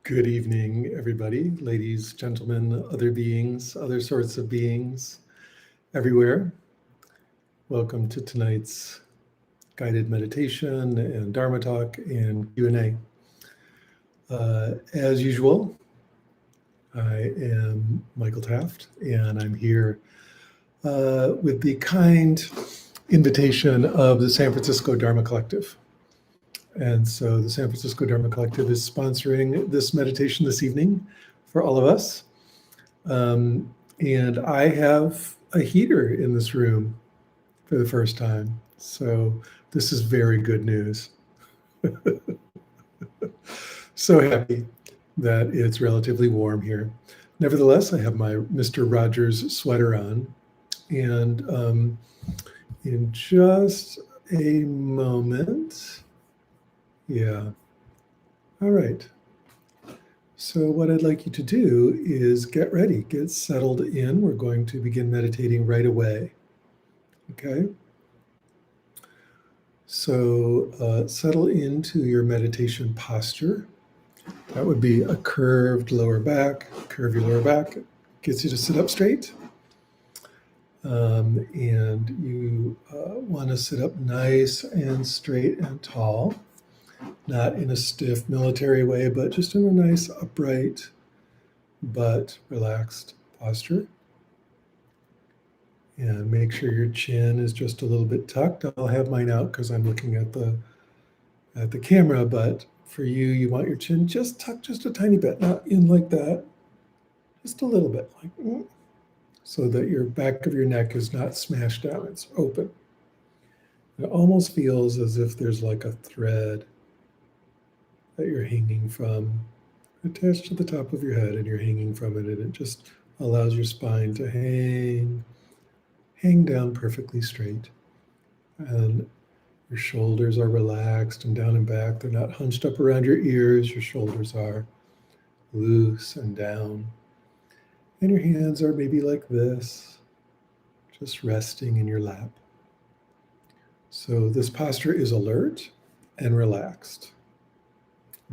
Good evening, everybody, ladies, gentlemen, other beings, other sorts of beings everywhere. Welcome to tonight's guided meditation and Dharma talk and Q&A. As usual, I am Michael Taft, and I'm here with the kind invitation of the San Francisco Dharma Collective. And so the San Francisco Dharma Collective is sponsoring this meditation this evening for all of us. And I have a heater in this room for the first time. So this is very good news. So happy that it's relatively warm here. Nevertheless, I have my Mr. Rogers sweater on. And in just a moment, yeah. All right. So what I'd like you to do is get ready, get settled in. We're going to begin meditating right away. Okay. So settle into your meditation posture. That would be a curved lower back. Curve your lower back. Gets you to sit up straight. And you want to sit up nice and straight and tall. Not in a stiff military way, but just in a nice upright but relaxed posture. And make sure your chin is just a little bit tucked. I'll have mine out because I'm looking at the camera, but for you, you want your chin just tucked just a tiny bit, not in like that, just a little bit, like so that your back of your neck is not smashed down, it's open. It almost feels as if there's like a thread that you're hanging from, attached to the top of your head, and you're hanging from it, and it just allows your spine to hang down perfectly straight. And your shoulders are relaxed and down and back. They're not hunched up around your ears. Your shoulders are loose and down. And your hands are maybe like this, just resting in your lap. So this posture is alert and relaxed.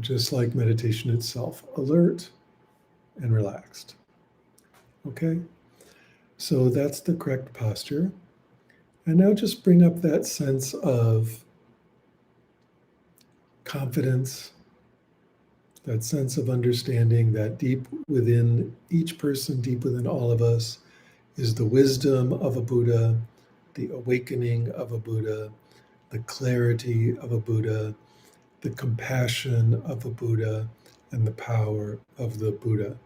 Just like meditation itself, alert and relaxed. Okay, so that's the correct posture. And now just bring up that sense of confidence, that sense of understanding that deep within each person, deep within all of us, is the wisdom of a Buddha, the awakening of a Buddha, the clarity of a Buddha, the compassion of a Buddha, and the power of the Buddha.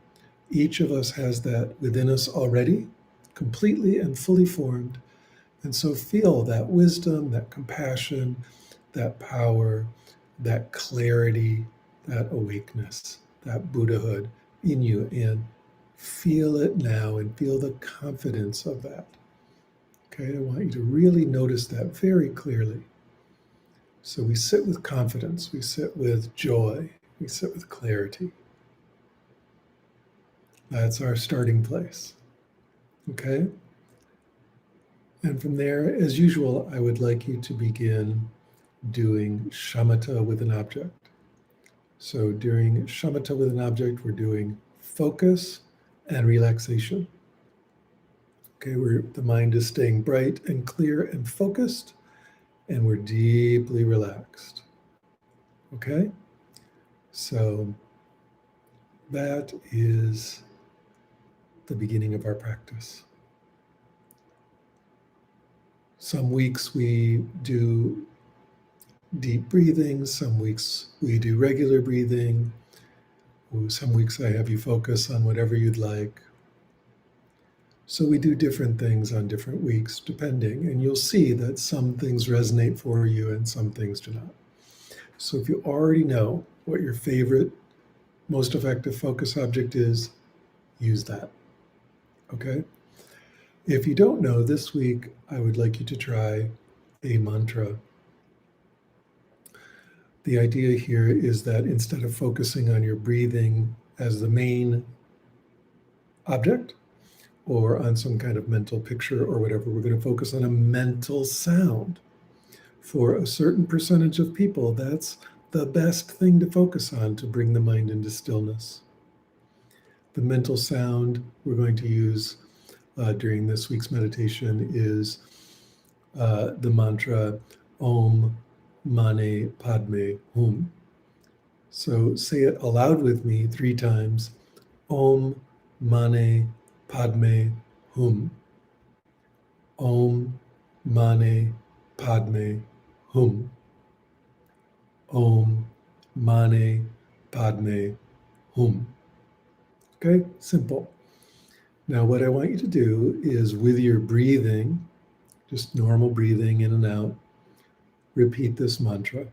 Each of us has that within us already, completely and fully formed. And so feel that wisdom, that compassion, that power, that clarity, that awakeness, that Buddhahood in you. And feel it now and feel the confidence of that. Okay, I want you to really notice that very clearly. So we sit with confidence, we sit with joy, we sit with clarity. That's our starting place, okay? And from there, as usual, I would like you to begin doing shamatha with an object. So during shamatha with an object, we're doing focus and relaxation. Okay, the mind is staying bright and clear and focused, and we're deeply relaxed. Okay? So that is the beginning of our practice. Some weeks we do deep breathing, some weeks we do regular breathing, some weeks I have you focus on whatever you'd like. So we do different things on different weeks, depending, and you'll see that some things resonate for you and some things do not. So if you already know what your favorite, most effective focus object is, use that, okay? If you don't know, this week, I would like you to try a mantra. The idea here is that instead of focusing on your breathing as the main object, or on some kind of mental picture or whatever, we're going to focus on a mental sound. For a certain percentage of people, that's the best thing to focus on to bring the mind into stillness. The mental sound we're going to use during this week's meditation is the mantra Om Mani Padme Hum. So say it aloud with me 3 times. Om Mani Padme Hum. Om Mani Padme Hum. Om Mani Padme Hum. Okay, simple. Now, what I want you to do is with your breathing, just normal breathing in and out, repeat this mantra.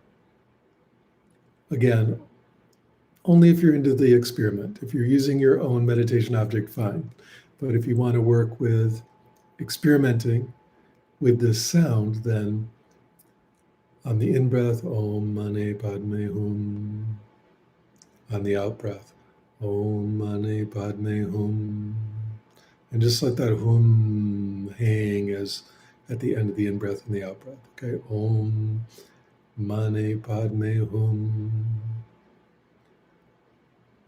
Again, only if you're into the experiment. If you're using your own meditation object, fine. But if you want to work with experimenting with this sound, then on the in-breath, Om Mani Padme Hum. On the out-breath, Om Mani Padme Hum. And just let that hum hang as at the end of the in-breath and the out-breath. Okay, Om Mani Padme Hum.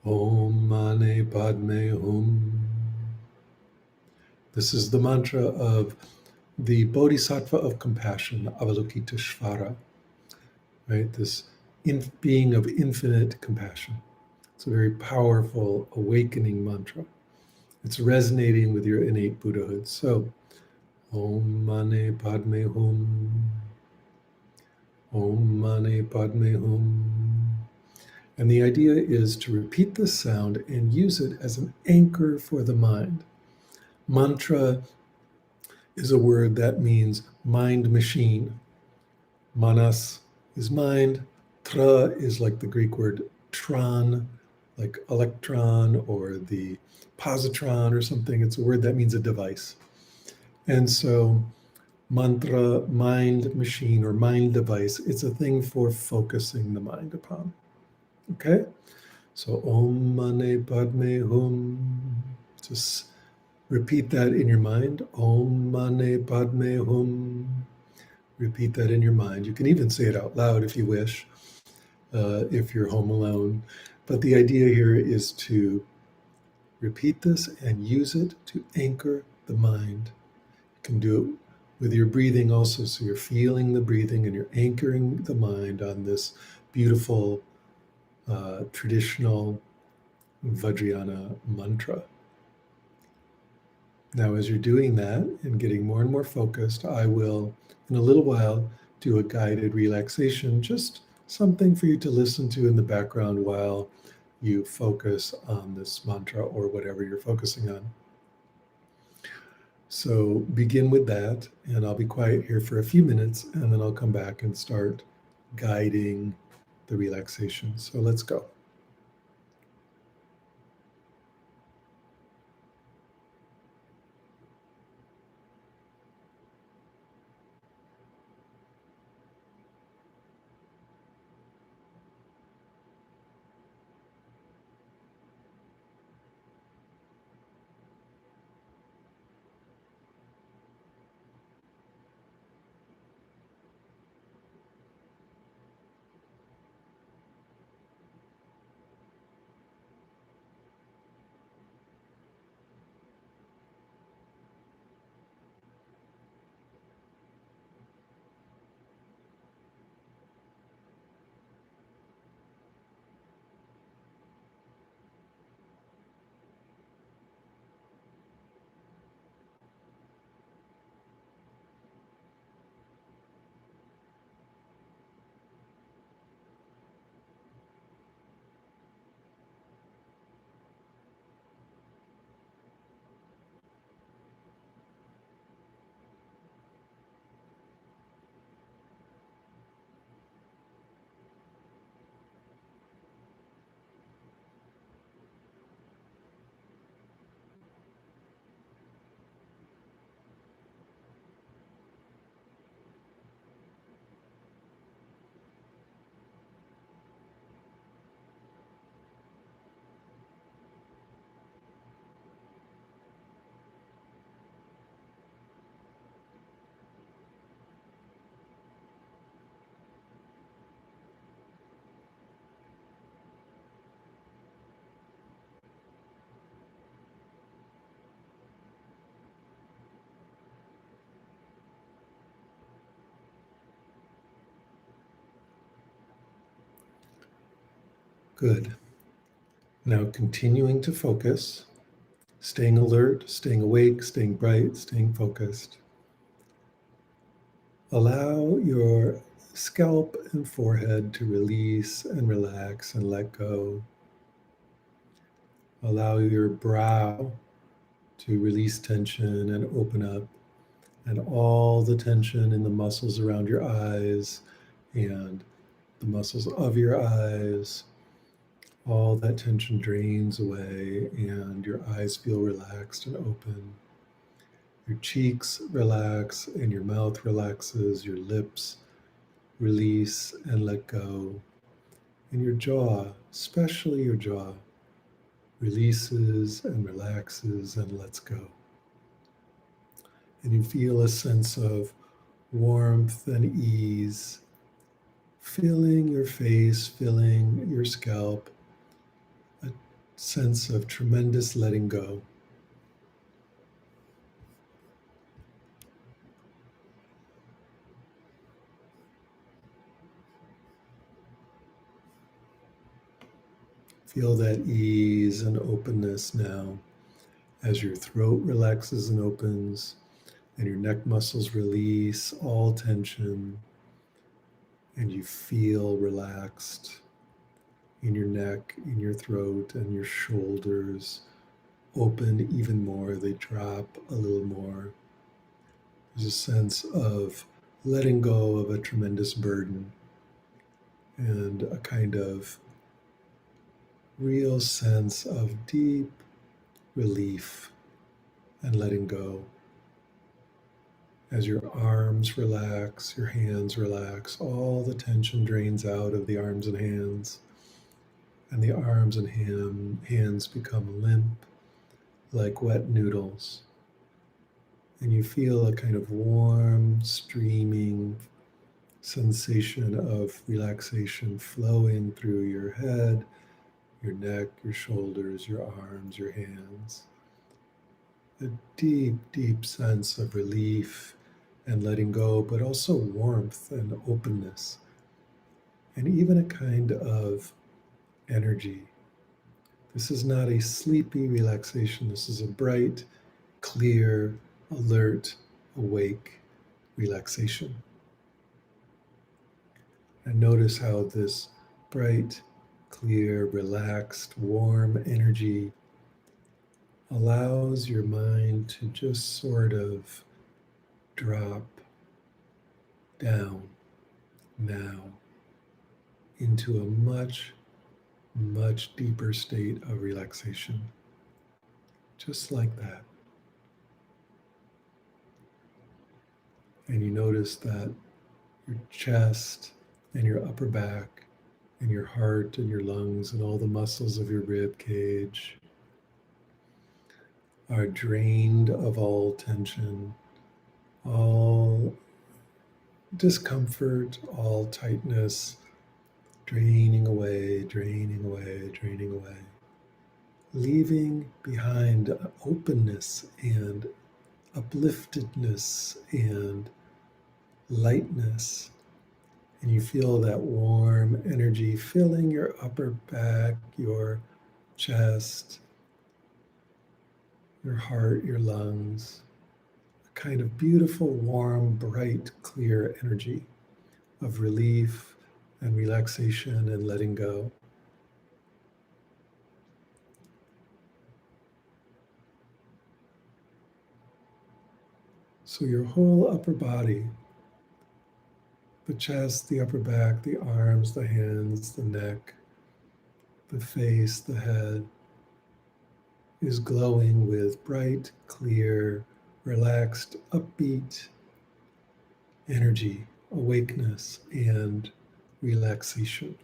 Om Mani Padme Hum. This is the mantra of the Bodhisattva of compassion, Avalokiteshvara, right? This being of infinite compassion. It's a very powerful awakening mantra. It's resonating with your innate Buddhahood. So, Om Mani Padme Hum. Om Mani Padme Hum. And the idea is to repeat this sound and use it as an anchor for the mind. Mantra is a word that means mind machine. Manas is mind. Tra is like the Greek word tron, like electron or the positron or something. It's a word that means a device. And so mantra, mind machine or mind device, it's a thing for focusing the mind upon. Okay? So Om Mani Padme Hum. Just repeat that in your mind. Om Mani Padme Hum. Repeat that in your mind. You can even say it out loud if you wish, if you're home alone. But the idea here is to repeat this and use it to anchor the mind. You can do it with your breathing also. So you're feeling the breathing and you're anchoring the mind on this beautiful traditional Vajrayana mantra. Now, as you're doing that and getting more and more focused, I will, in a little while, do a guided relaxation, just something for you to listen to in the background while you focus on this mantra or whatever you're focusing on. So begin with that, and I'll be quiet here for a few minutes, and then I'll come back and start guiding the relaxation. So let's go. Good. Now continuing to focus, staying alert, staying awake, staying bright, staying focused. Allow your scalp and forehead to release and relax and let go. Allow your brow to release tension and open up, and all the tension in the muscles around your eyes and the muscles of your eyes, all that tension drains away, and your eyes feel relaxed and open. Your cheeks relax, and your mouth relaxes, your lips release and let go, and your jaw, especially your jaw, releases and relaxes and lets go. And you feel a sense of warmth and ease filling your face, filling your scalp, a sense of tremendous letting go. Feel that ease and openness now as your throat relaxes and opens and your neck muscles release all tension, and you feel relaxed in your neck, in your throat, and your shoulders open even more. They drop a little more. There's a sense of letting go of a tremendous burden and a kind of real sense of deep relief and letting go. As your arms relax, your hands relax, all the tension drains out of the arms and hands, and the arms and hands become limp like wet noodles. And you feel a kind of warm, streaming sensation of relaxation flowing through your head, your neck, your shoulders, your arms, your hands. A deep, deep sense of relief and letting go, but also warmth and openness, and even a kind of energy. This is not a sleepy relaxation. This is a bright, clear, alert, awake relaxation. And notice how this bright, clear, relaxed, warm energy allows your mind to just sort of drop down now into a much, much deeper state of relaxation. Just like that. And you notice that your chest and your upper back and your heart and your lungs and all the muscles of your rib cage are drained of all tension, all discomfort, all tightness, draining away, draining away, draining away, leaving behind openness and upliftedness and lightness. And you feel that warm energy filling your upper back, your chest, your heart, your lungs, a kind of beautiful, warm, bright, clear energy of relief and relaxation and letting go. So your whole upper body, the chest, the upper back, the arms, the hands, the neck, the face, the head, is glowing with bright, clear, relaxed, upbeat energy, awakeness, and relaxation.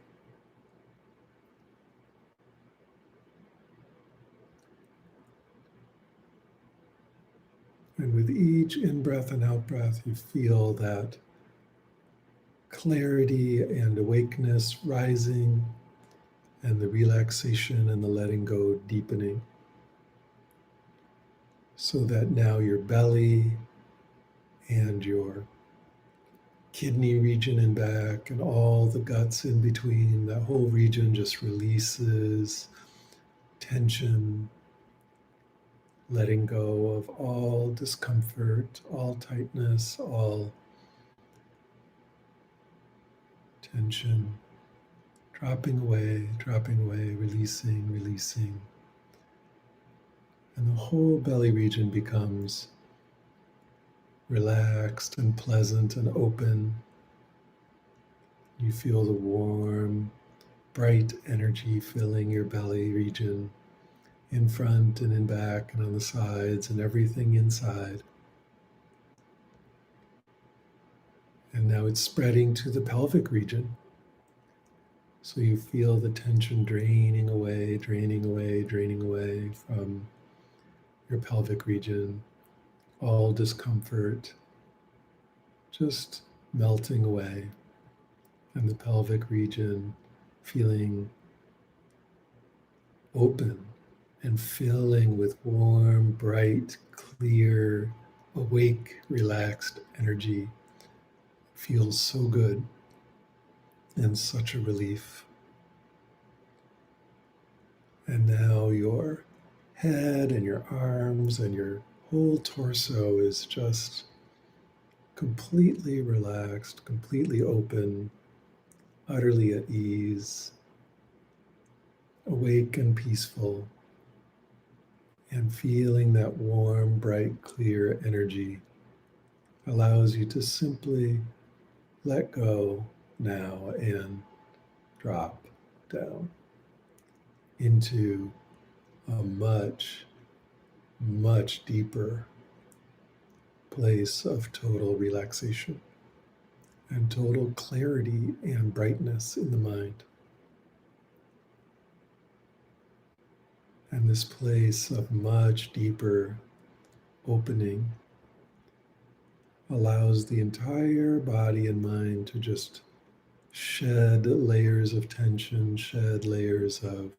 And with each in-breath and out-breath, you feel that clarity and awakeness rising, and the relaxation and the letting go deepening. So that now your belly and your kidney region and back, and all the guts in between. That whole region just releases tension, letting go of all discomfort, all tightness, all tension, dropping away, releasing, releasing. And the whole belly region becomes relaxed and pleasant and open. You feel the warm, bright energy filling your belly region in front and in back and on the sides and everything inside. And now it's spreading to the pelvic region. So you feel the tension draining away, draining away, draining away from your pelvic region, all discomfort just melting away, and the pelvic region feeling open and filling with warm, bright, clear, awake, relaxed energy. Feels so good and such a relief. And now your head and your arms and your whole torso is just completely relaxed, completely open, utterly at ease, awake and peaceful, and feeling that warm, bright, clear energy allows you to simply let go now and drop down into a much, much deeper place of total relaxation and total clarity and brightness in the mind. And this place of much deeper opening allows the entire body and mind to just shed layers of tension, shed layers of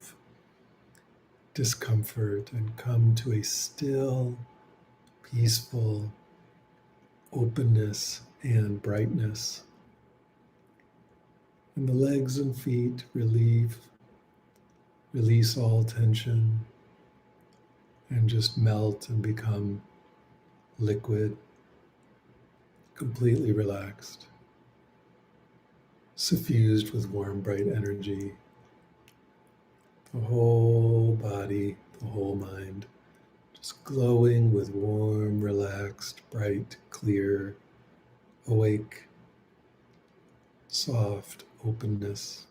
discomfort, and come to a still, peaceful openness and brightness. And the legs and feet release all tension, and just melt and become liquid, completely relaxed, suffused with warm, bright energy. The whole body, the whole mind, just glowing with warm, relaxed, bright, clear, awake, soft openness.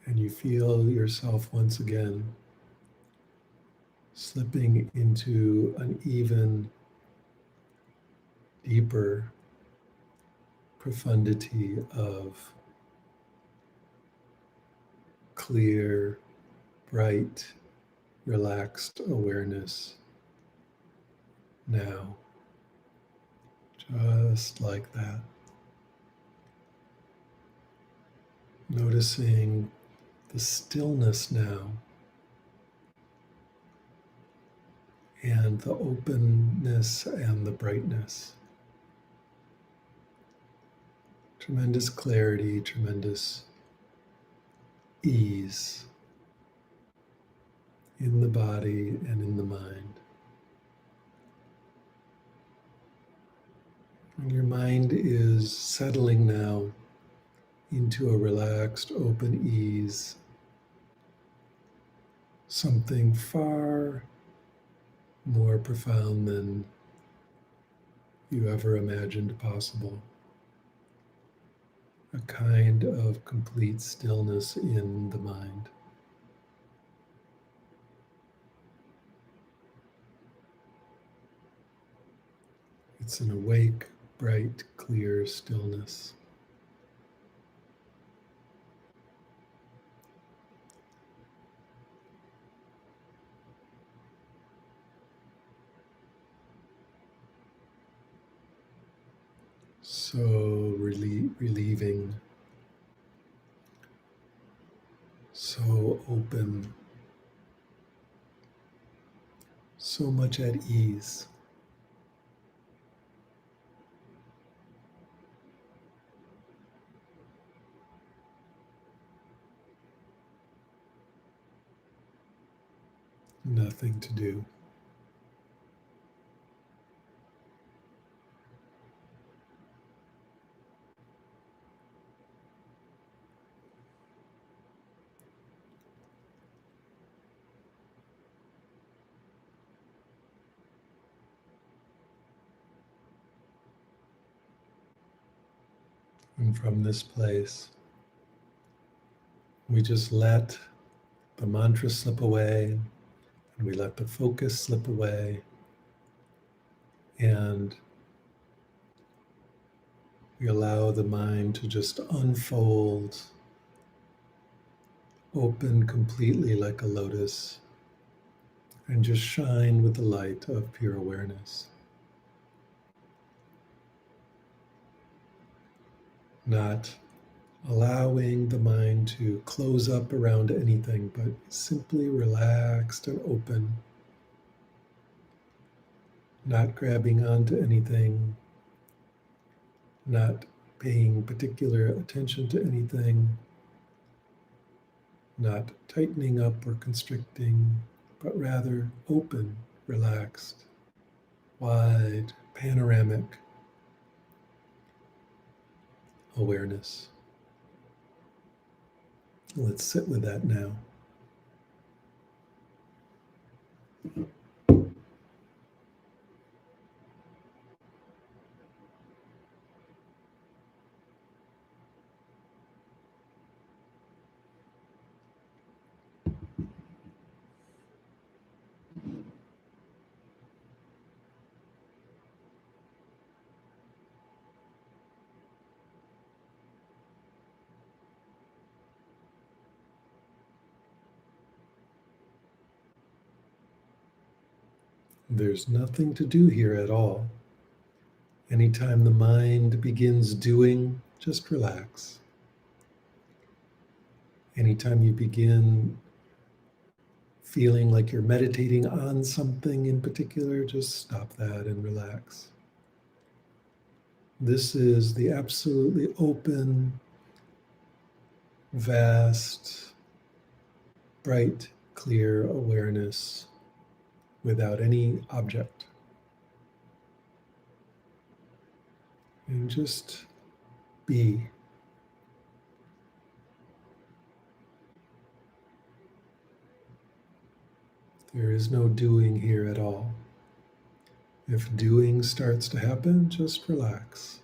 And you feel yourself once again slipping into an even deeper profundity of clear, bright, relaxed awareness now, just like that. Noticing the stillness now and the openness and the brightness. Tremendous clarity, tremendous ease in the body and in the mind. And your mind is settling now into a relaxed, open ease, something far more profound than you ever imagined possible. A kind of complete stillness in the mind. It's an awake, bright, clear stillness. So relieving, so open, so much at ease. Nothing to do. And from this place, we just let the mantra slip away, and we let the focus slip away, and we allow the mind to just unfold, open completely like a lotus, and just shine with the light of pure awareness. Not allowing the mind to close up around anything, but simply relaxed and open, not grabbing onto anything, not paying particular attention to anything, not tightening up or constricting, but rather open, relaxed, wide, panoramic awareness. Let's sit with that now. There's nothing to do here at all. Anytime the mind begins doing, just relax. Anytime you begin feeling like you're meditating on something in particular, just stop that and relax. This is the absolutely open, vast, bright, clear awareness without any object. And just be. There is no doing here at all. If doing starts to happen, just relax.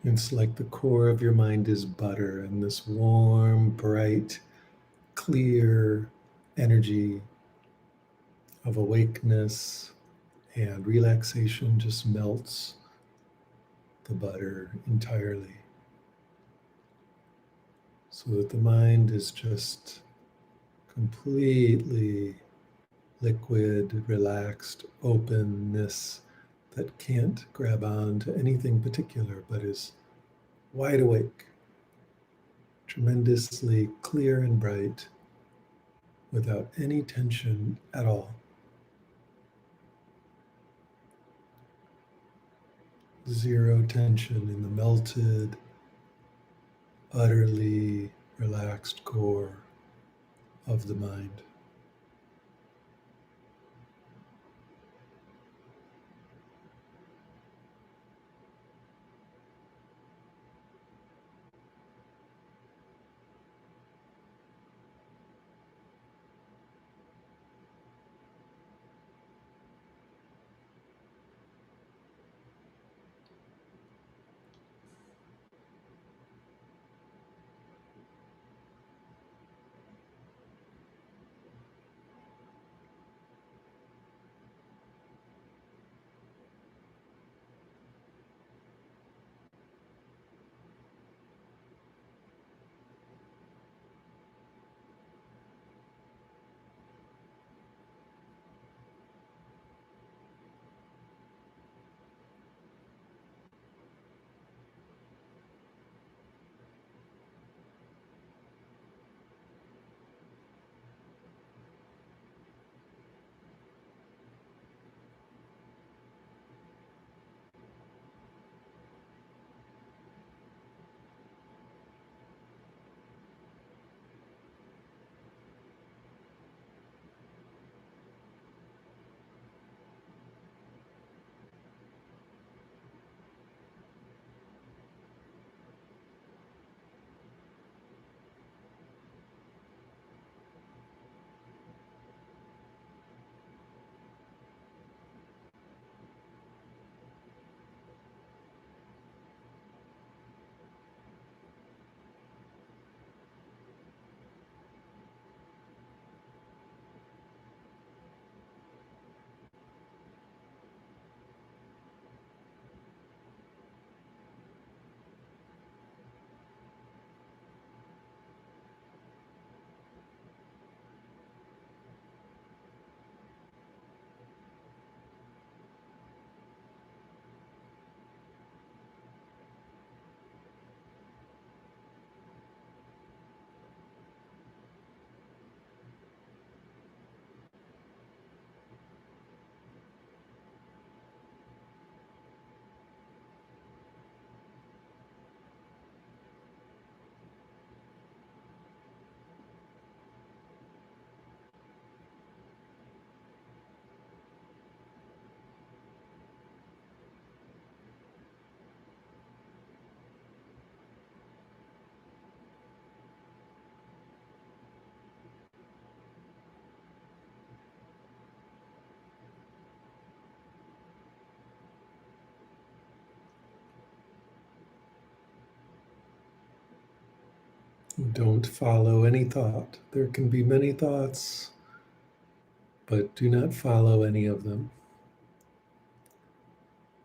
It's like the core of your mind is butter, and this warm, bright, clear energy of awakeness and relaxation just melts the butter entirely, so that the mind is just completely liquid, relaxed, openness that can't grab on to anything particular, but is wide awake, tremendously clear and bright, without any tension at all. Zero tension in the melted, utterly relaxed core of the mind. Don't follow any thought. There can be many thoughts, but do not follow any of them.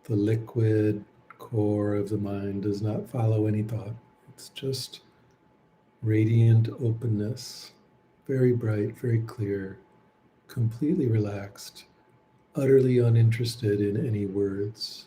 The liquid core of the mind does not follow any thought. It's just radiant openness, very bright, very clear, completely relaxed, utterly uninterested in any words.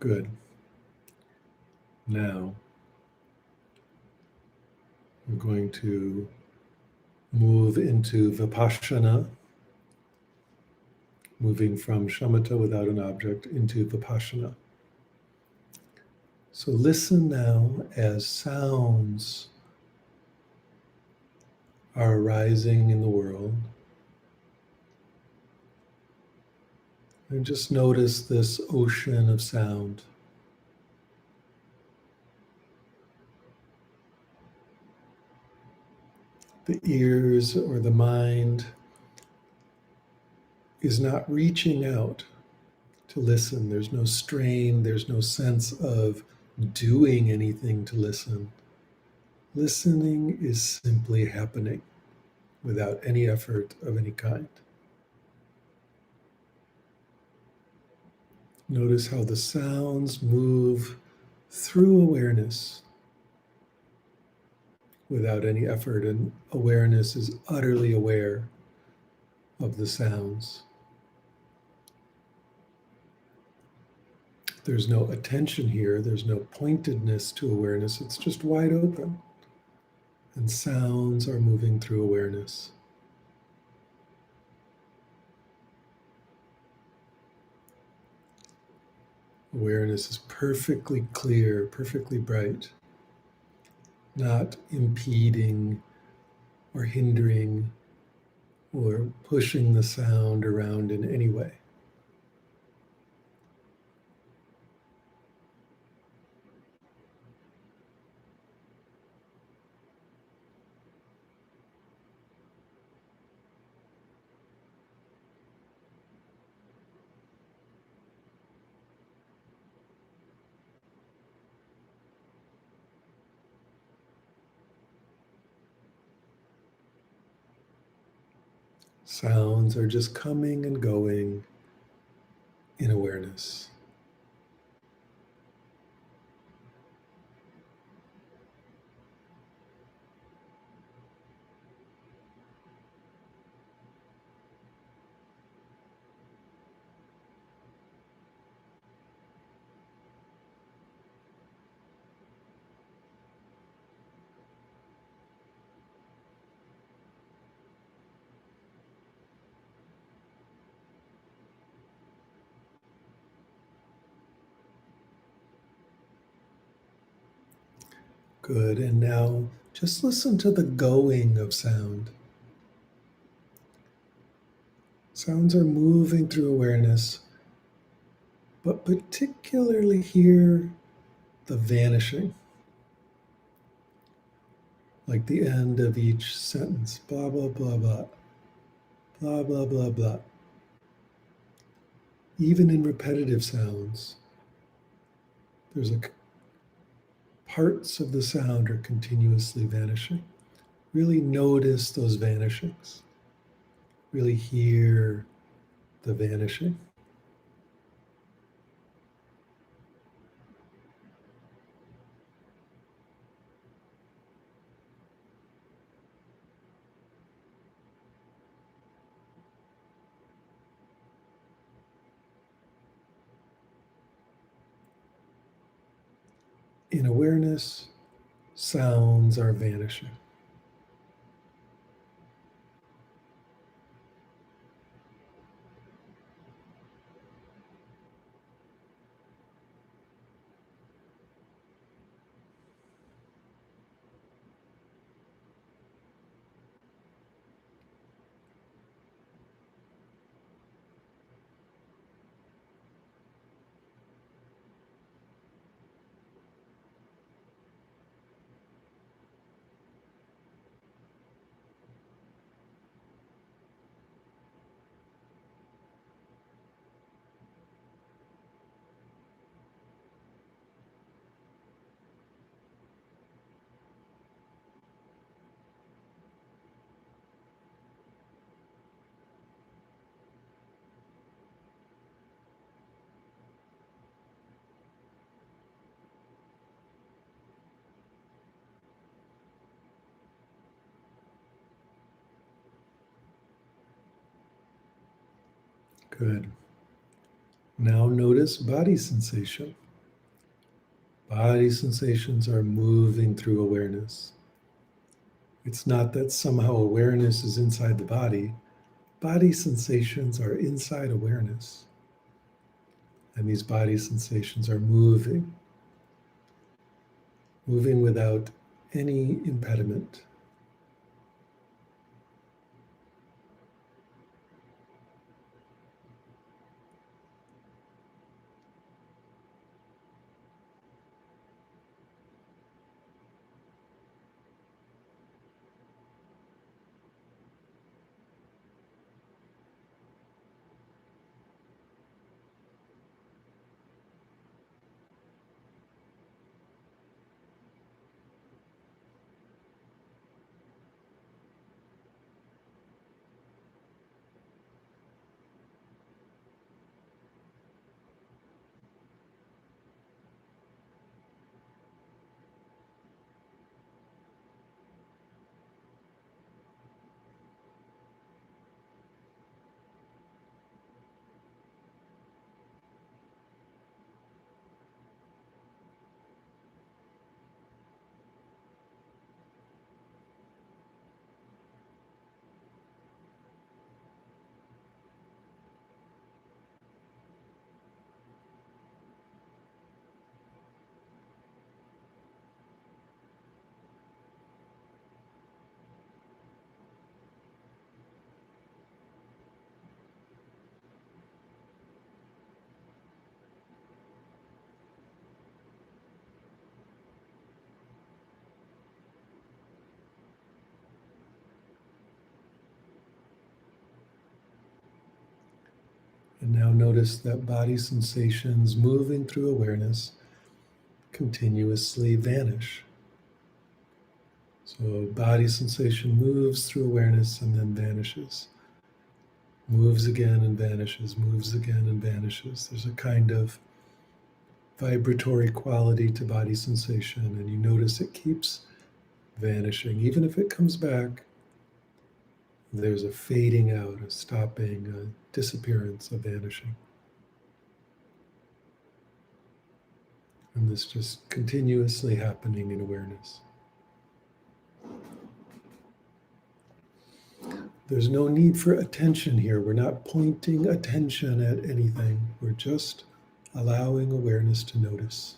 Good. Now, I'm going to move into Vipashyana, moving from Shamatha without an object into Vipashyana. So listen now as sounds are arising in the world. And just notice this ocean of sound. The ears or the mind is not reaching out to listen. There's no strain, there's no sense of doing anything to listen. Listening is simply happening without any effort of any kind. Notice how the sounds move through awareness without any effort, and awareness is utterly aware of the sounds. There's no attention here, there's no pointedness to awareness, it's just wide open. And sounds are moving through awareness. Awareness is perfectly clear, perfectly bright, not impeding or hindering or pushing the sound around in any way. Sounds are just coming and going in awareness. Good. And now just listen to the going of sound. Sounds are moving through awareness, but particularly hear the vanishing, like the end of each sentence. Blah, blah, blah, blah. Blah, blah, blah, blah. Even in repetitive sounds, there's parts of the sound are continuously vanishing. Really notice those vanishings. Really hear the vanishing. In awareness, sounds are vanishing. Good. Now notice body sensation. Body sensations are moving through awareness. It's not that somehow awareness is inside the body. Body sensations are inside awareness. And these body sensations are moving, moving without any impediment. And now notice that body sensations moving through awareness continuously vanish. So body sensation moves through awareness and then vanishes. Moves again and vanishes, moves again and vanishes. There's a kind of vibratory quality to body sensation, and you notice it keeps vanishing. Even if it comes back, there's a fading out, a stopping, a disappearance, a vanishing. And this just continuously happening in awareness. There's no need for attention here. We're not pointing attention at anything. We're just allowing awareness to notice.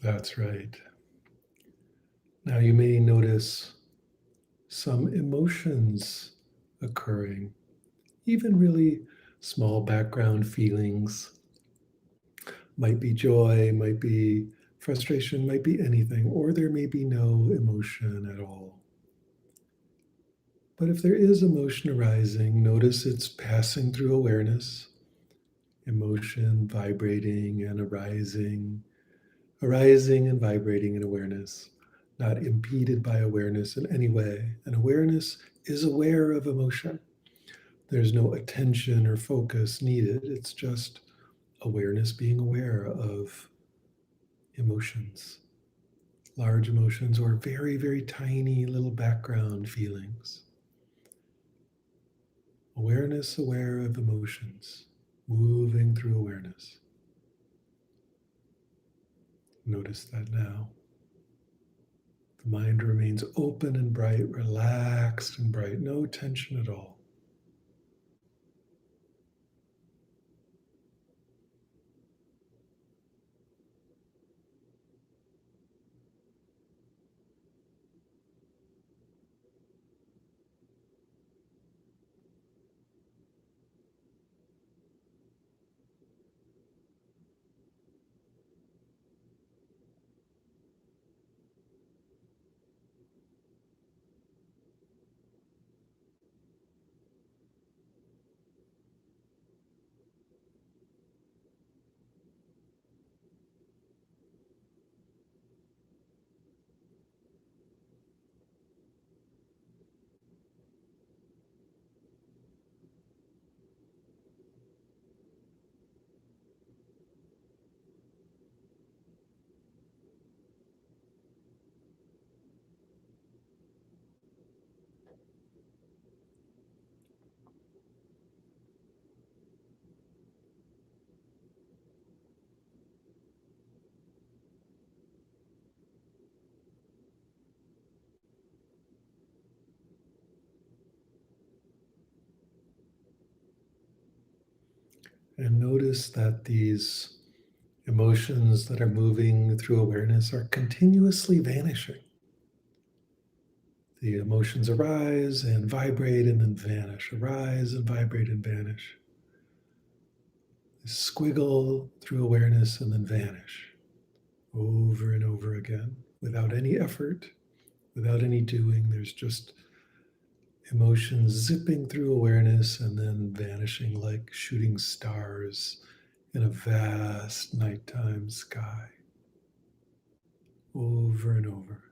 That's right. Now you may notice some emotions occurring, even really small background feelings. Might be joy, might be frustration, might be anything, or there may be no emotion at all. But if there is emotion arising, notice it's passing through awareness, emotion vibrating and arising, arising and vibrating in awareness, not impeded by awareness in any way. And awareness is aware of emotion. There's no attention or focus needed. It's just awareness being aware of emotions, large emotions, or very, very tiny little background feelings. Awareness aware of emotions, moving through awareness. Notice that now. The mind remains open and bright, relaxed and bright, no tension at all. And notice that these emotions that are moving through awareness are continuously vanishing. The emotions arise and vibrate and then vanish, arise and vibrate and vanish. They squiggle through awareness and then vanish over and over again without any effort, without any doing. There's just emotions zipping through awareness and then vanishing like shooting stars in a vast nighttime sky, over and over.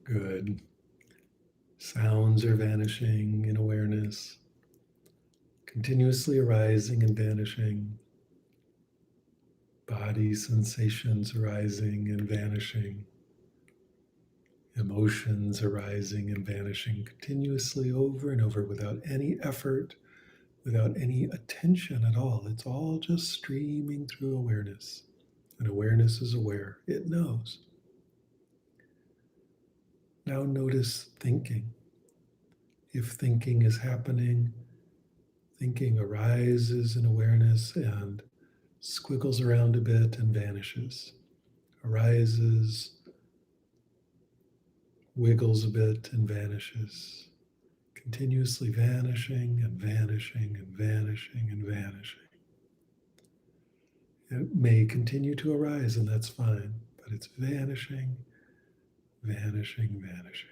Good. Sounds are vanishing in awareness. continuously arising and vanishing, body sensations arising and vanishing, emotions arising and vanishing continuously over and over without any effort, without any attention at all. It's all just streaming through awareness. And awareness is aware, it knows. Now notice thinking. If thinking is happening, thinking arises in awareness and squiggles around a bit and vanishes. Arises, wiggles a bit and vanishes. Continuously vanishing and vanishing and vanishing and vanishing. It may continue to arise, and that's fine, but it's vanishing, vanishing, vanishing.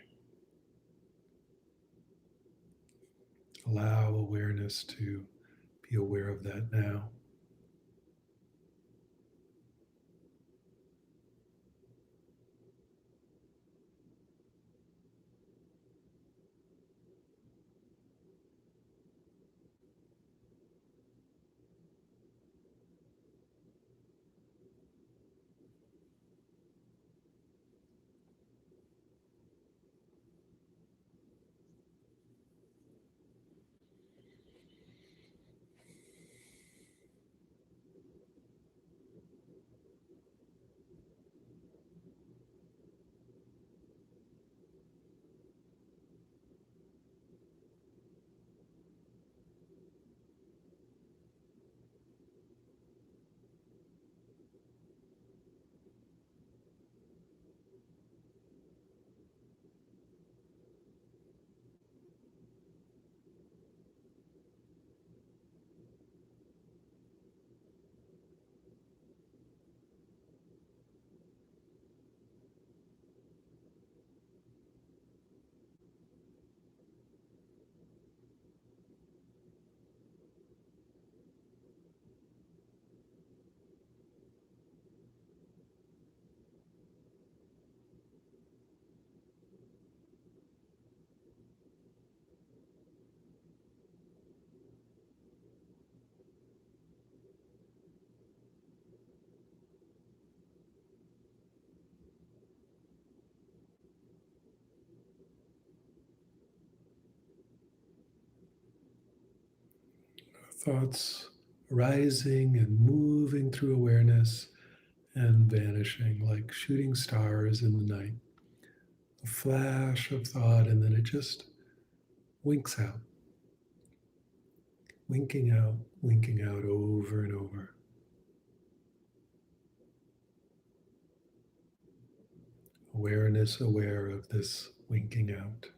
Allow awareness to be aware of that now. Thoughts rising and moving through awareness and vanishing like shooting stars in the night. A flash of thought, and then it just winks out, winking out over and over. Awareness aware of this winking out.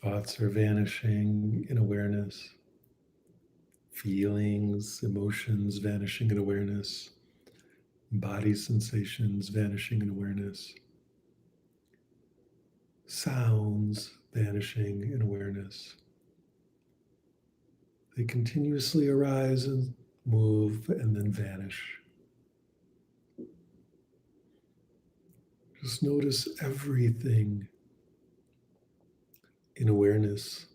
Thoughts are vanishing in awareness. feelings, emotions vanishing in awareness, body sensations vanishing in awareness, sounds vanishing in awareness. They continuously arise and move and then vanish. Just notice everything in awareness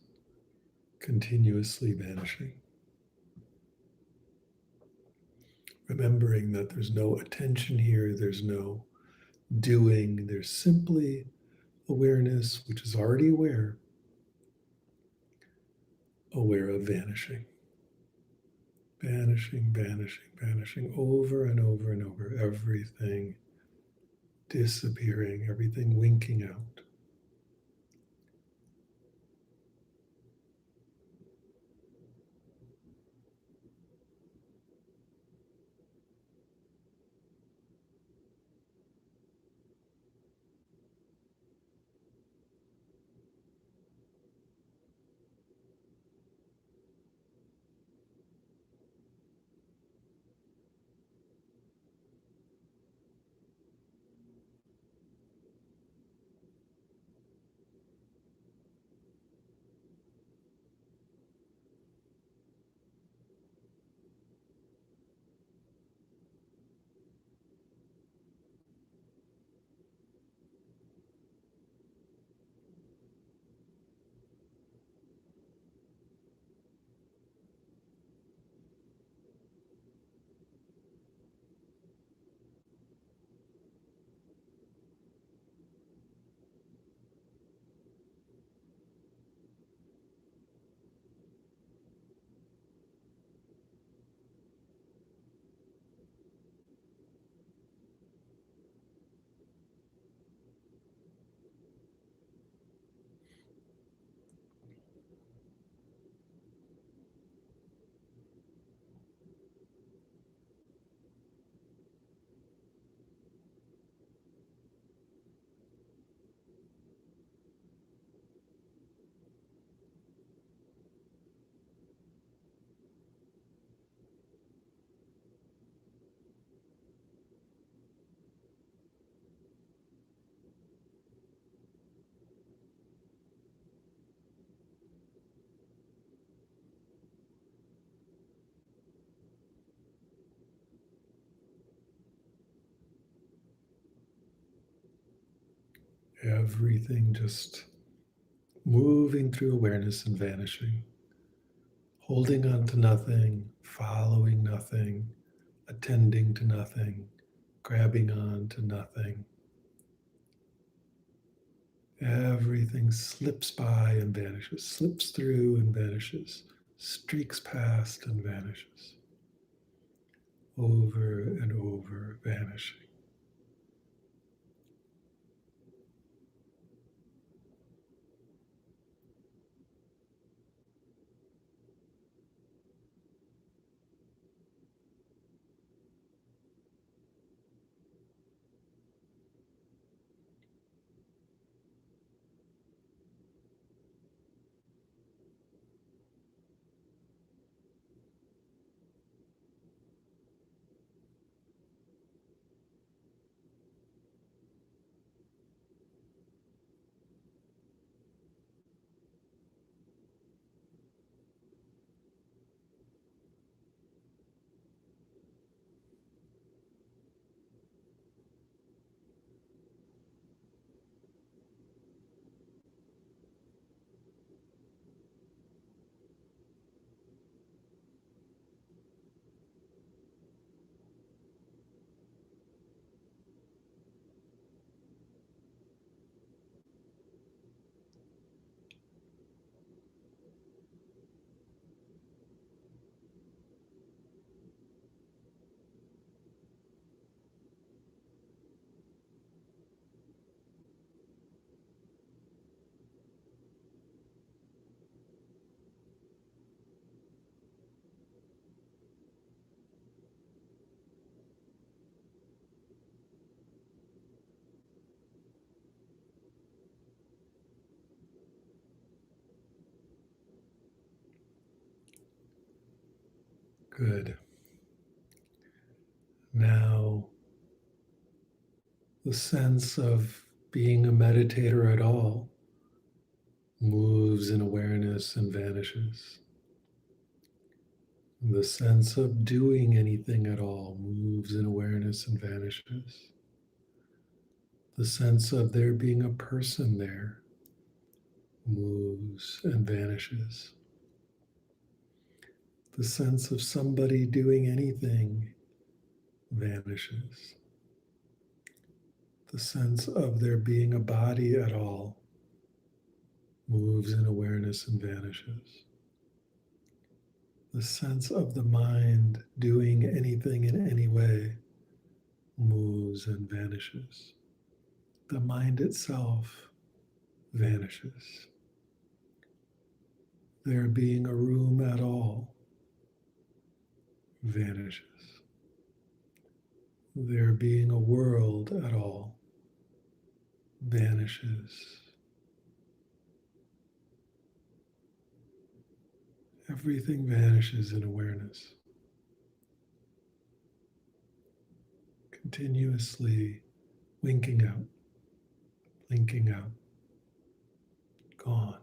continuously vanishing. Remembering that there's no attention here, there's no doing, there's simply awareness, which is already aware of vanishing. Vanishing, vanishing, vanishing over and over and over. Everything disappearing, everything winking out. Everything just moving through awareness and vanishing. Holding on to nothing, following nothing, attending to nothing, grabbing on to nothing. Everything slips by and vanishes, slips through and vanishes, streaks past and vanishes, over and over, vanishing. Good. Now, the sense of being a meditator at all moves in awareness and vanishes. The sense of doing anything at all moves in awareness and vanishes. The sense of there being a person there moves and vanishes. The sense of somebody doing anything vanishes. The sense of there being a body at all moves in awareness and vanishes. The sense of the mind doing anything in any way moves and vanishes. The mind itself vanishes. There being a room at all vanishes. There being a world at all vanishes. Everything vanishes in awareness, continuously winking out, blinking out, gone,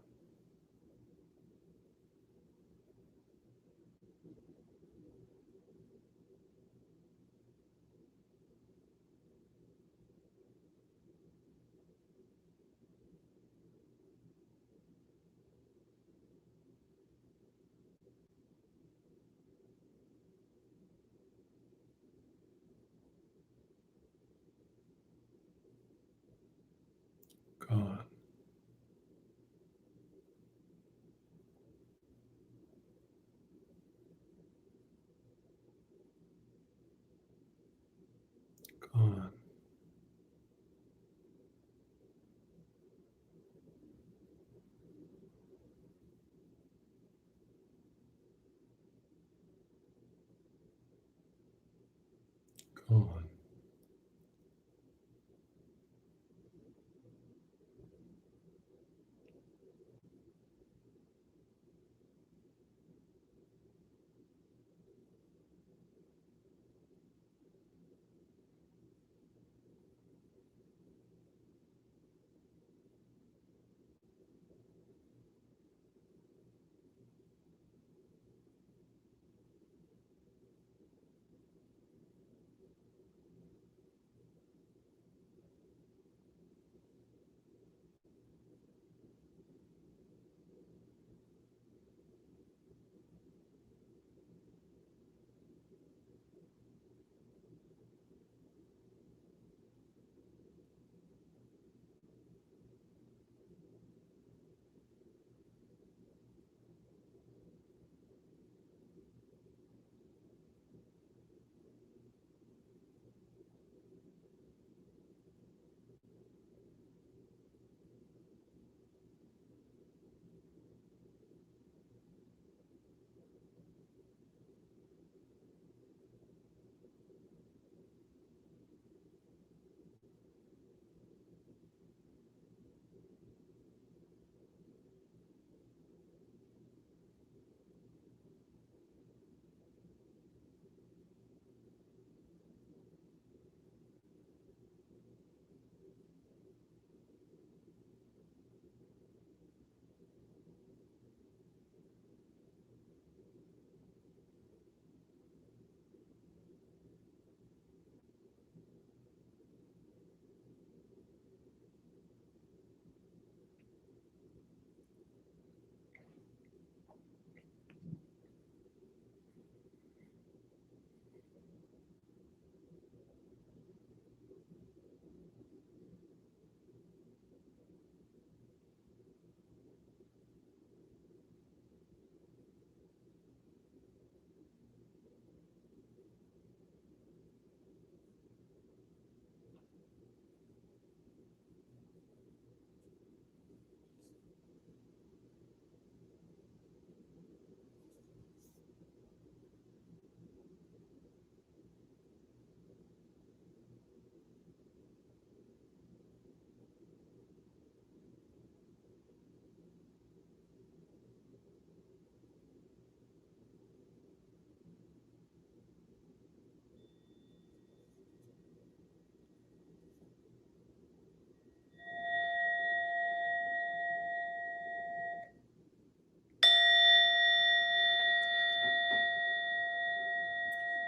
gone, gone, gone,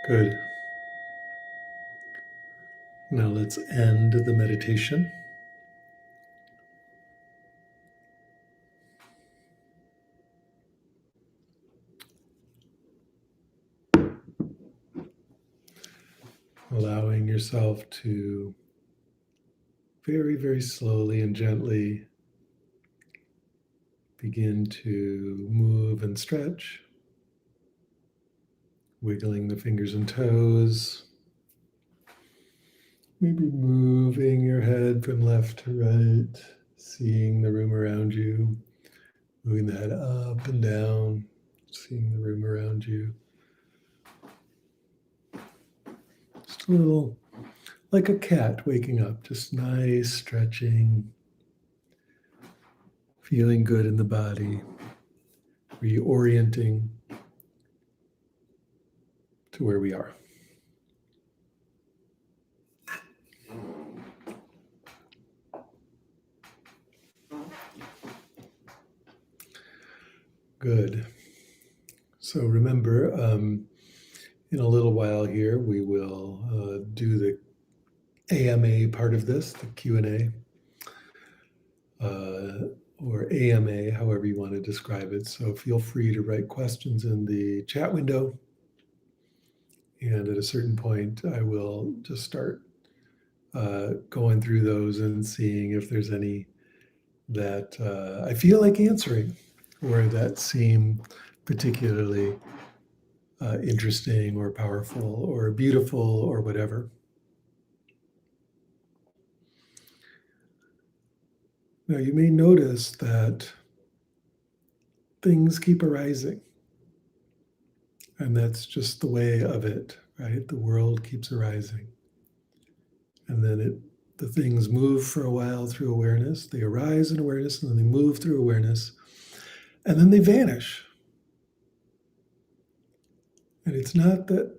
Good. Now let's end the meditation. Allowing yourself to very, very slowly and gently begin to move and stretch, wiggling the fingers and toes, maybe moving your head from left to right, seeing the room around you, moving the head up and down, seeing the room around you. Just a little like a cat waking up, just nice stretching, feeling good in the body, reorienting to where we are. Good. So remember, in a little while here, we will do the AMA part of this, the Q&A, or AMA, however you want to describe it. So feel free to write questions in the chat window. And at a certain point, I will just start going through those and seeing if there's any that I feel like answering or that seem particularly interesting or powerful or beautiful or whatever. Now, you may notice that things keep arising, and that's just the way of it, right? The world keeps arising. And then the things move for a while through awareness. They arise in awareness, and then they move through awareness, and then they vanish. And it's not that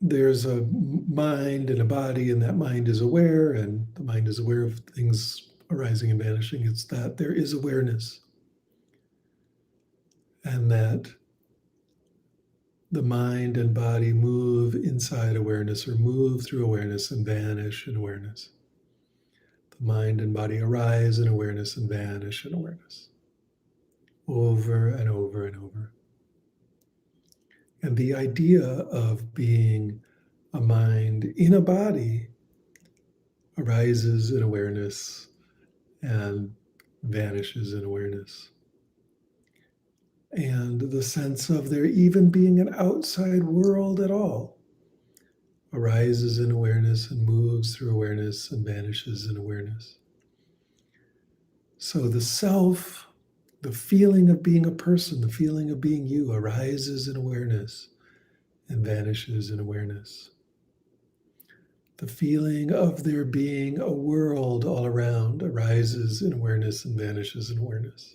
there's a mind and a body, and that mind is aware, and the mind is aware of things arising and vanishing. It's that there is awareness, and that the mind and body move inside awareness or move through awareness and vanish in awareness. The mind and body arise in awareness and vanish in awareness. Over and over and over. And the idea of being a mind in a body arises in awareness and vanishes in awareness. And the sense of there even being an outside world at all arises in awareness and moves through awareness and vanishes in awareness. So the self, the feeling of being a person, the feeling of being you arises in awareness and vanishes in awareness. The feeling of there being a world all around arises in awareness and vanishes in awareness.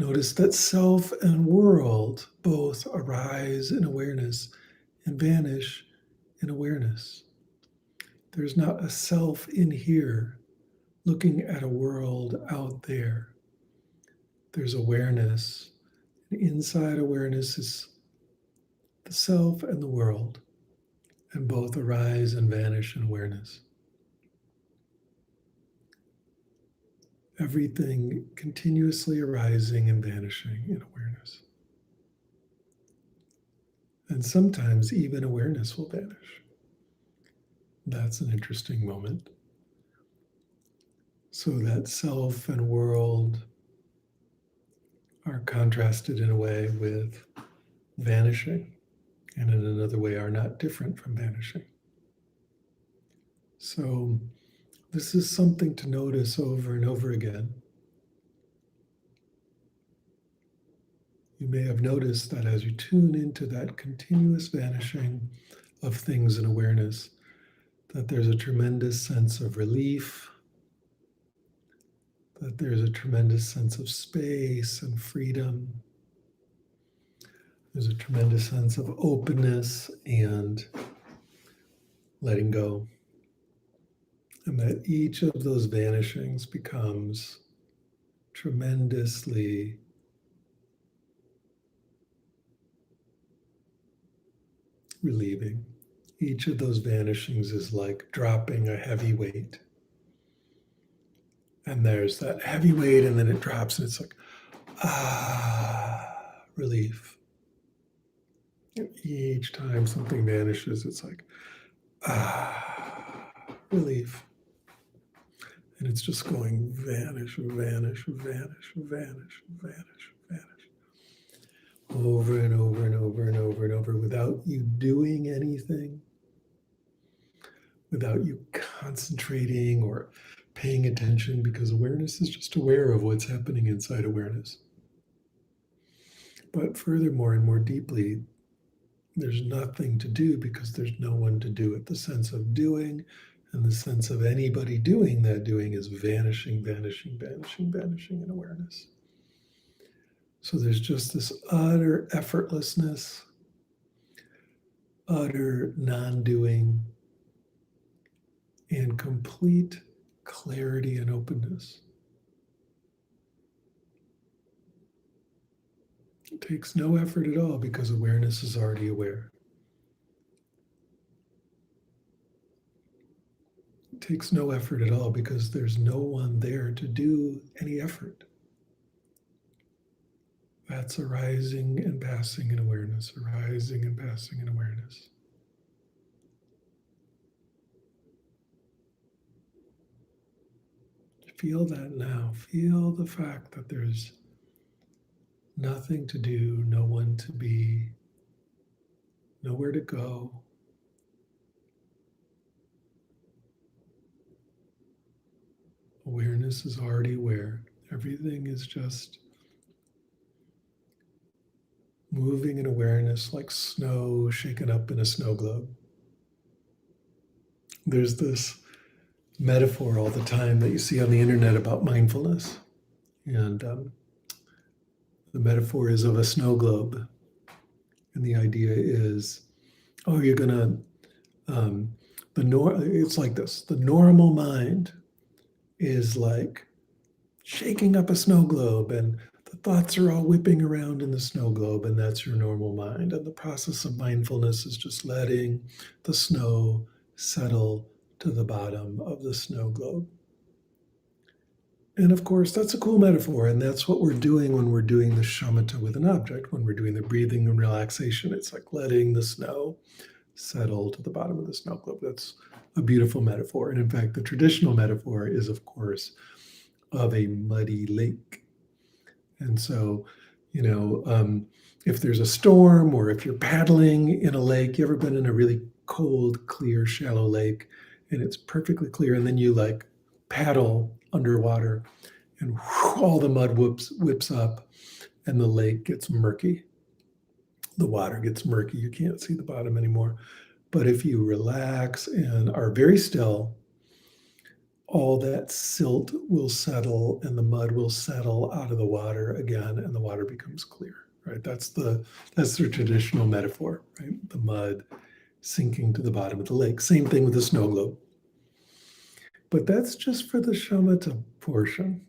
Notice that self and world both arise in awareness and vanish in awareness. There's not a self in here looking at a world out there. There's awareness. And inside awareness is the self and the world, and both arise and vanish in awareness. Everything continuously arising and vanishing in awareness. And sometimes even awareness will vanish. That's an interesting moment. So that self and world are contrasted in a way with vanishing, and in another way are not different from vanishing. So this is something to notice over and over again. You may have noticed that as you tune into that continuous vanishing of things in awareness, that there's a tremendous sense of relief, that there's a tremendous sense of space and freedom. There's a tremendous sense of openness and letting go. And that each of those vanishings becomes tremendously relieving. Each of those vanishings is like dropping a heavy weight. And there's that heavy weight, and then it drops, and it's like, relief. And each time something vanishes, it's like, relief. And it's just going vanish, vanish, vanish, vanish, vanish, vanish. Over and over and over and over and over without you doing anything, without you concentrating or paying attention, because awareness is just aware of what's happening inside awareness. But furthermore and more deeply, there's nothing to do because there's no one to do it. The sense of doing and the sense of anybody doing that doing is vanishing, vanishing, vanishing, vanishing in awareness. So there's just this utter effortlessness, utter non-doing, and complete clarity and openness. It takes no effort at all because awareness is already aware. It takes no effort at all because there's no one there to do any effort. That's arising and passing in awareness, arising and passing in awareness. Feel that now. Feel the fact that there's nothing to do, no one to be, nowhere to go. Awareness is already aware. Everything is just moving in awareness like snow shaken up in a snow globe. There's this metaphor all the time that you see on the internet about mindfulness. And the metaphor is of a snow globe. And the idea is, you're going to, it's like this. The normal mind is like shaking up a snow globe, and the thoughts are all whipping around in the snow globe, and that's your normal mind. And the process of mindfulness is just letting the snow settle to the bottom of the snow globe. And of course, that's a cool metaphor, and that's what we're doing when we're doing the shamatha with an object, when we're doing the breathing and relaxation. It's like letting the snow settle to the bottom of the snow globe. That's a beautiful metaphor. And in fact, the traditional metaphor is, of course, of a muddy lake. And so, if there's a storm or if you're paddling in a lake, you ever been in a really cold, clear, shallow lake, and it's perfectly clear, and then you like paddle underwater, and all the mud whips up, and the lake gets murky. The water gets murky. You can't see the bottom anymore. But if you relax and are very still, all that silt will settle and the mud will settle out of the water again, and the water becomes clear, right? That's the traditional metaphor, right? The mud sinking to the bottom of the lake. Same thing with the snow globe. But that's just for the shamatha portion.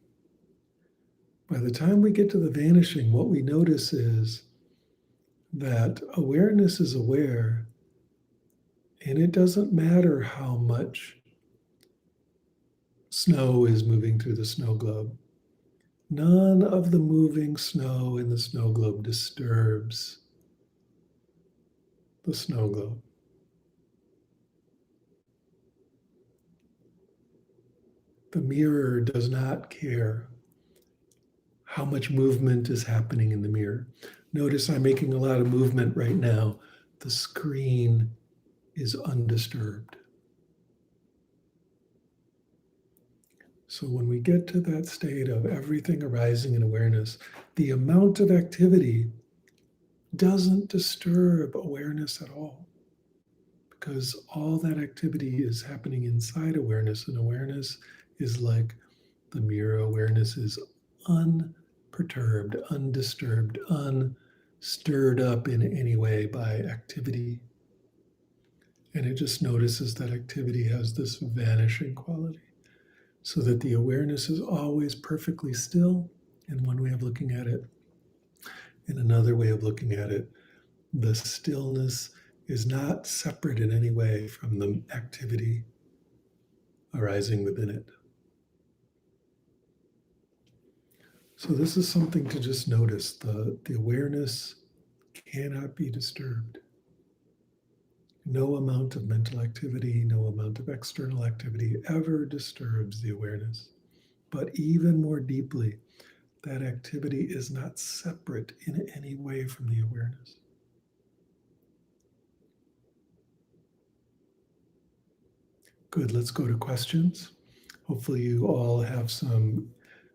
By the time we get to the vanishing, what we notice is that awareness is aware, and it doesn't matter how much snow is moving through the snow globe. None of the moving snow in the snow globe disturbs the snow globe. The mirror does not care how much movement is happening in the mirror. Notice I'm making a lot of movement right now. The screen is undisturbed. So when we get to that state of everything arising in awareness, the amount of activity doesn't disturb awareness at all, because all that activity is happening inside awareness, and awareness is like the mirror. Awareness is unperturbed, undisturbed, unstirred up in any way by activity. And it just notices that activity has this vanishing quality, so that the awareness is always perfectly still, in one way of looking at it. In another way of looking at it, the stillness is not separate in any way from the activity arising within it. So this is something to just notice. The awareness cannot be disturbed. No amount of mental activity, no amount of external activity ever disturbs the awareness. But even more deeply, that activity is not separate in any way from the awareness. Good, let's go to questions. Hopefully you all have some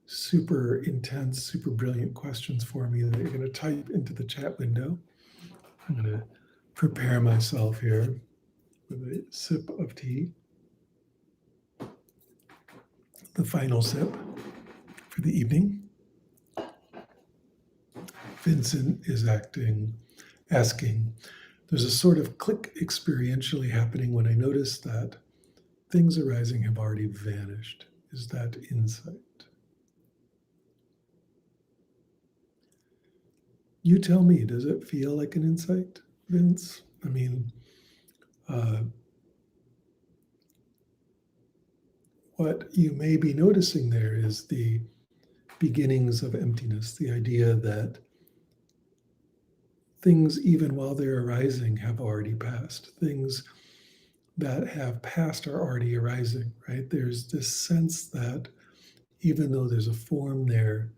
super intense, super brilliant questions for me that you're going to type into the chat window. I'm going to prepare myself here with a sip of tea. The final sip for the evening. Vincent is asking, there's a sort of click experientially happening when I notice that things arising have already vanished. Is that insight? You tell me, does it feel like an insight, Vince? I mean, what you may be noticing there is the beginnings of emptiness, the idea that things, even while they're arising, have already passed. Things that have passed are already arising, right? There's this sense that even though there's a form there,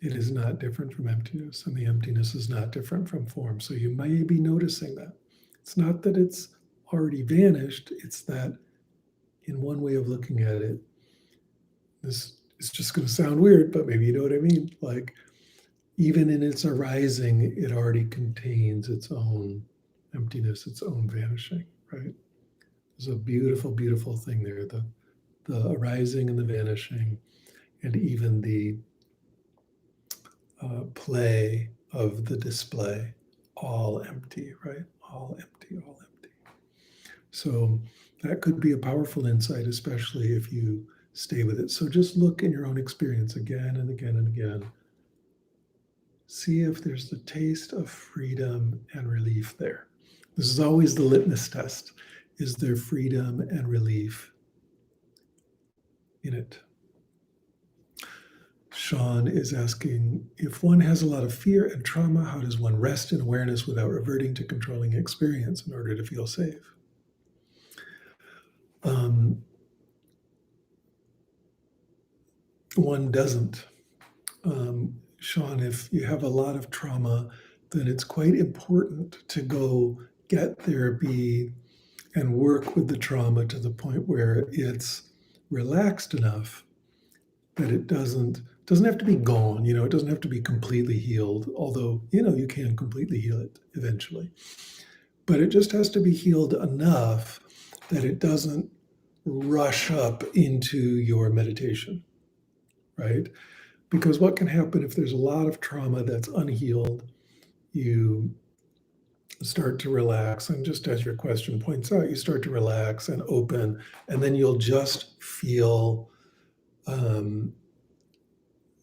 it is not different from emptiness, and the emptiness is not different from form. So you may be noticing that. It's not that it's already vanished, it's that in one way of looking at it, this is just going to sound weird, but maybe you know what I mean. Like, even in its arising, it already contains its own emptiness, its own vanishing, right? There's a beautiful, beautiful thing there, the arising and the vanishing, and even the play of the display, all empty, right? All empty, all empty. So that could be a powerful insight, especially if you stay with it. So just look in your own experience again and again and again. See if there's the taste of freedom and relief there. This is always the litmus test. Is there freedom and relief in it? Sean is asking, if one has a lot of fear and trauma, how does one rest in awareness without reverting to controlling experience in order to feel safe? One doesn't. Sean, if you have a lot of trauma, then it's quite important to go get therapy and work with the trauma to the point where it's relaxed enough that it doesn't have to be gone. It doesn't have to be completely healed, although you can completely heal it eventually. But it just has to be healed enough that it doesn't rush up into your meditation, right? Because what can happen if there's a lot of trauma that's unhealed, you start to relax, and just as your question points out, you start to relax and open, and then you'll just feel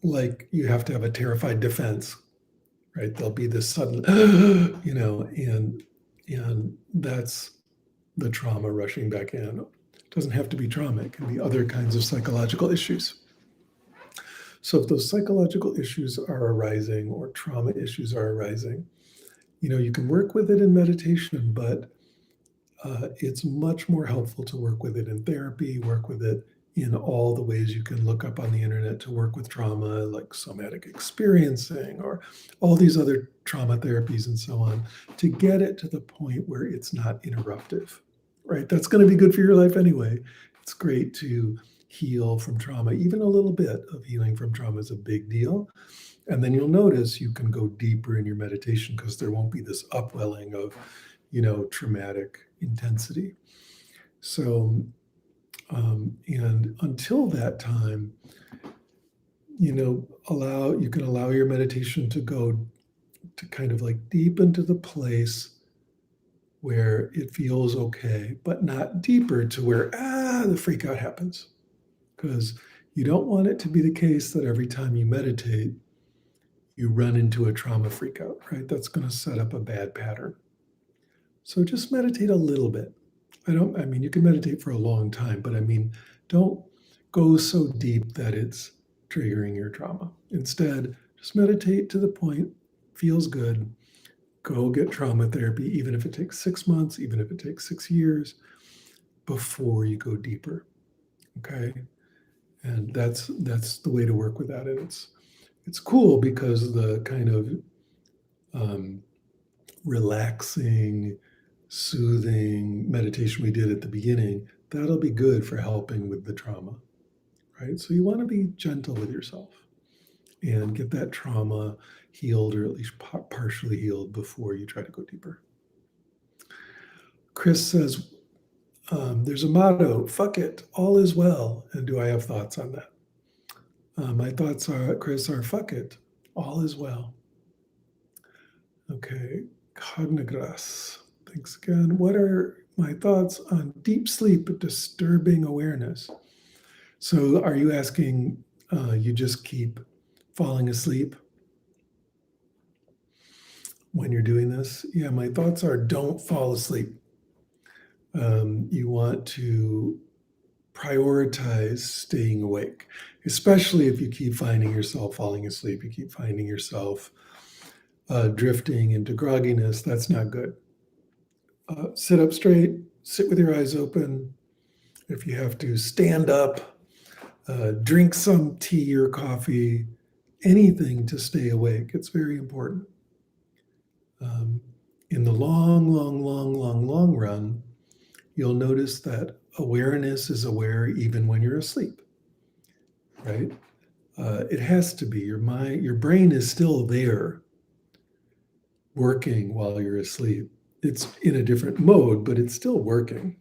like you have to have a terrified defense, right? There'll be this sudden, and that's the trauma rushing back in. It doesn't have to be trauma, it can be other kinds of psychological issues. So if those psychological issues are arising or trauma issues are arising, you can work with it in meditation, but it's much more helpful to work with it in therapy, work with it in all the ways you can look up on the internet to work with trauma, like somatic experiencing or all these other trauma therapies and so on, to get it to the point where it's not interruptive, right? That's going to be good for your life anyway. It's great to heal from trauma. Even a little bit of healing from trauma is a big deal. And then you'll notice you can go deeper in your meditation because there won't be this upwelling of, traumatic intensity. So, and until that time, you can allow your meditation to go to kind of like deep into the place where it feels okay, but not deeper to where, the freak out happens. Because you don't want it to be the case that every time you meditate, you run into a trauma freak out, right? That's going to set up a bad pattern. So just meditate a little bit. I mean, you can meditate for a long time, but I mean, don't go so deep that it's triggering your trauma. Instead, just meditate to the point, feels good. Go get trauma therapy, even if it takes 6 months, even if it takes 6 years, before you go deeper. Okay. And that's the way to work with that. And it's cool because the kind of relaxing, soothing meditation we did at the beginning, that'll be good for helping with the trauma, right? So you want to be gentle with yourself and get that trauma healed, or at least partially healed, before you try to go deeper. Chris says, there's a motto, fuck it, all is well. And do I have thoughts on that? My thoughts are, Chris, are fuck it, all is well. Okay, Cognigras, thanks again. What are my thoughts on deep sleep disturbing awareness? So are you asking, you just keep falling asleep when you're doing this? Yeah, my thoughts are don't fall asleep. You want to prioritize staying awake, especially if you keep finding yourself falling asleep, you keep finding yourself drifting into grogginess. That's not good. Sit up straight, sit with your eyes open. If you have to, stand up, drink some tea or coffee, anything to stay awake. It's very important. In the long run, you'll notice that awareness is aware even when you're asleep, right? It has to be. Your brain is still there working while you're asleep. It's in a different mode, but it's still working.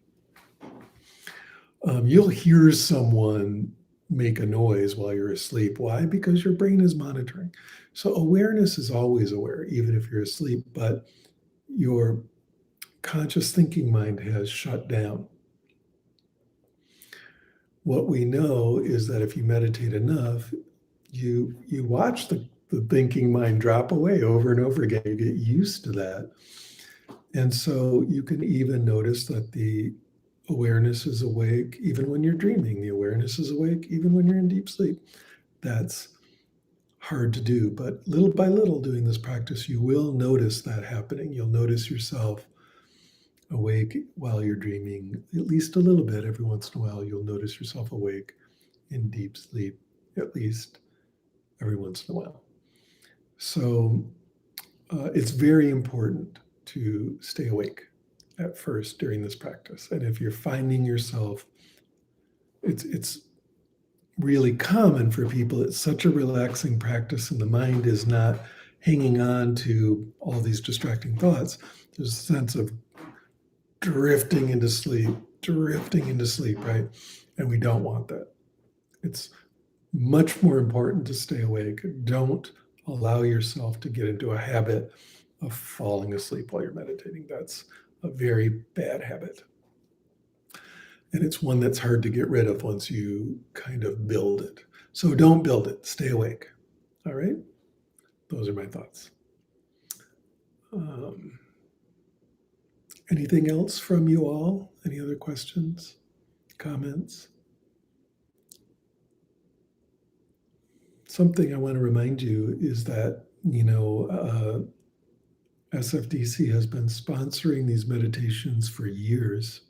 You'll hear someone make a noise while you're asleep. Why? Because your brain is monitoring. So awareness is always aware, even if you're asleep, but your conscious thinking mind has shut down. What we know is that if you meditate enough, you watch the thinking mind drop away over and over again. You get used to that. And so you can even notice that the awareness is awake even when you're dreaming. The awareness is awake even when you're in deep sleep. That's hard to do, but little by little doing this practice, you will notice that happening. You'll notice yourself awake while you're dreaming, at least a little bit. Every once in a while, you'll notice yourself awake in deep sleep, at least every once in a while. So it's very important to stay awake at first during this practice. And if you're finding yourself, it's really common for people. It's such a relaxing practice, and the mind is not hanging on to all these distracting thoughts. There's a sense of drifting into sleep, right? And we don't want that. It's much more important to stay awake. Don't allow yourself to get into a habit of falling asleep while you're meditating. That's a very bad habit. And it's one that's hard to get rid of once you kind of build it. So don't build it, stay awake. All right? Those are my thoughts. Anything else from you all? Any other questions, comments? Something I want to remind you is that, SFDC has been sponsoring these meditations for years.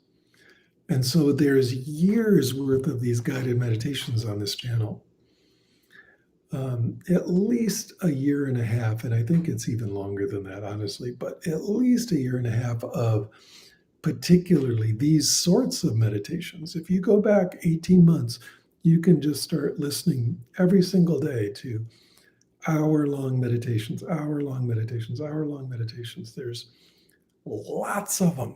And so there's years worth of these guided meditations on this channel. At least a year and a half, and I think it's even longer than that, honestly, but at least a year and a half of particularly these sorts of meditations. If you go back 18 months, you can just start listening every single day to hour-long meditations. There's lots of them.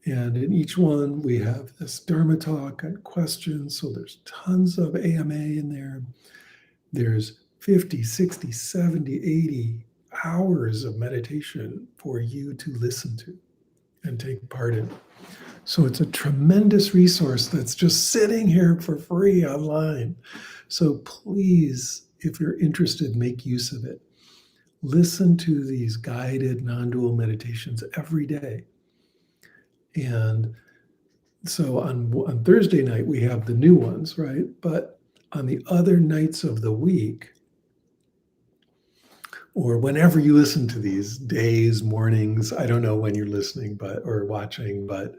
And in each one, we have this Dharma talk and questions. So there's tons of AMA in there. There's 50, 60, 70, 80 hours of meditation for you to listen to and take part in. So it's a tremendous resource that's just sitting here for free online. So please, if you're interested, make use of it. listen to these guided non-dual meditations every day. And so on Thursday night, we have the new ones, right? But on the other nights of the week, or whenever you listen to these days, mornings, I don't know when you're listening, but or watching, but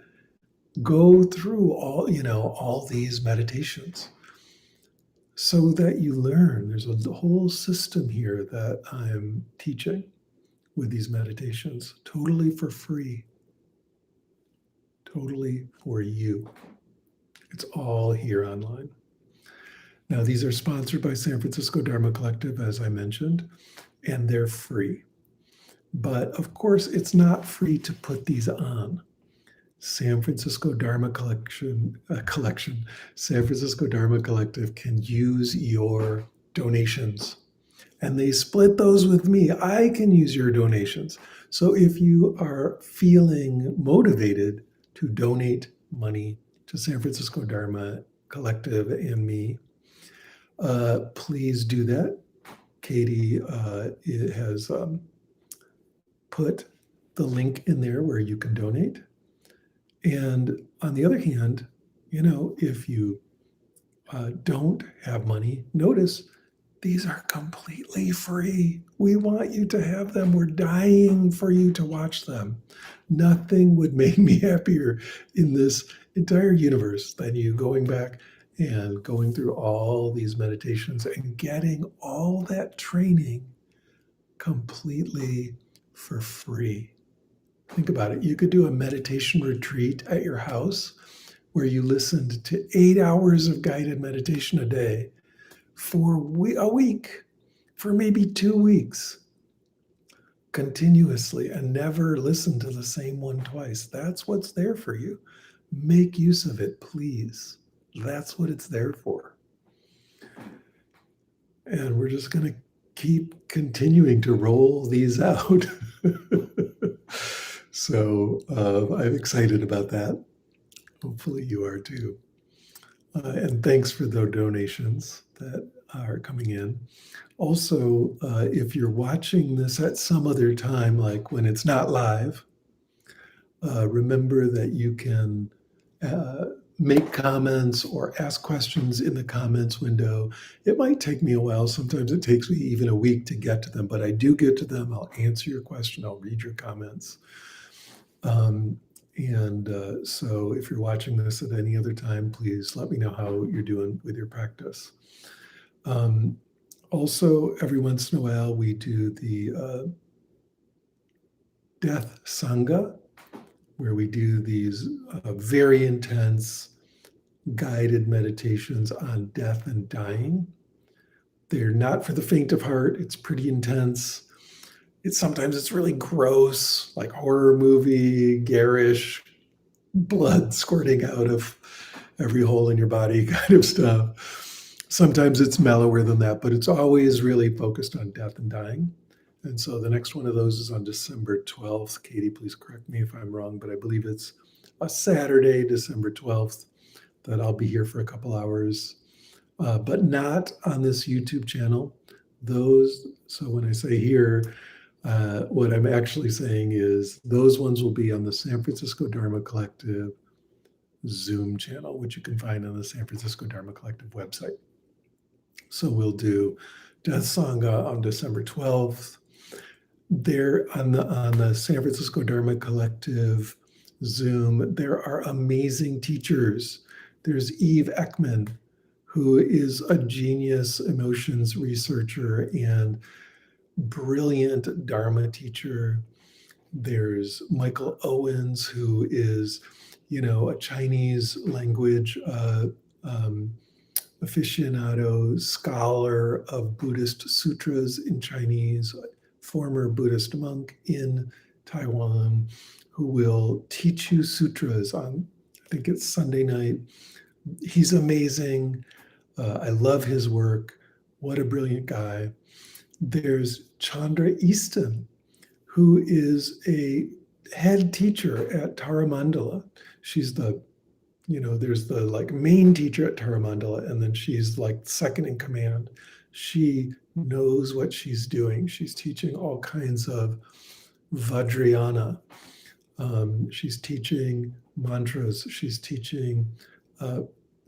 go through all these meditations so that you learn. There's a whole system here that I'm teaching with these meditations, totally for free, totally for you. It's all here online. Now, these are sponsored by San Francisco Dharma Collective, as I mentioned, and they're free. But of course, it's not free to put these on. San Francisco Dharma Collection, San Francisco Dharma Collective can use your donations, and they split those with me. I can use your donations. So if you are feeling motivated to donate money to San Francisco Dharma Collective and me, please do that. Katie has put the link in there where you can donate. And on the other hand, if you don't have money, notice these are completely free. We want you to have them. We're dying for you to watch them. Nothing would make me happier in this entire universe than you going back and going through all these meditations and getting all that training completely for free. Think about it. You could do a meditation retreat at your house where you listened to 8 hours of guided meditation a day for a week, for maybe 2 weeks, continuously, and never listen to the same one twice. That's what's there for you. Make use of it, please. That's what it's there for. And we're just going to keep continuing to roll these out. So I'm excited about that. Hopefully you are too. And thanks for the donations that are coming in. Also, if you're watching this at some other time, like when it's not live, remember that you can make comments or ask questions in the comments window. It might take me a while. Sometimes it takes me even a week to get to them, but I do get to them. I'll answer your question. I'll read your comments. So if you're watching this at any other time, please let me know how you're doing with your practice. Also, every once in a while, we do the Death Sangha, where we do these very intense guided meditations on death and dying. They're not for the faint of heart. It's pretty intense. Sometimes it's really gross, like horror movie, garish, blood squirting out of every hole in your body kind of stuff. Sometimes it's mellower than that, but it's always really focused on death and dying. And so the next one of those is on December 12th. Katie, please correct me if I'm wrong, but I believe it's a Saturday, December 12th, that I'll be here for a couple hours, but not on this YouTube channel. So when I say here, what I'm actually saying is those ones will be on the San Francisco Dharma Collective Zoom channel, which you can find on the San Francisco Dharma Collective website. So we'll do Death Sangha on December 12th. There on the San Francisco Dharma Collective Zoom, there are amazing teachers. There's Eve Ekman, who is a genius emotions researcher and brilliant Dharma teacher. There's Michael Owens, who is, a Chinese language aficionado, scholar of Buddhist sutras in Chinese, former Buddhist monk in Taiwan, who will teach you sutras on, I think it's Sunday night. He's amazing. I love his work. What a brilliant guy. There's Chandra Easton, who is a head teacher at Taramandala. She's there's the main teacher at Taramandala, and then she's like second in command. She knows what she's doing. She's teaching all kinds of Vajrayana. She's teaching mantras. She's teaching uh,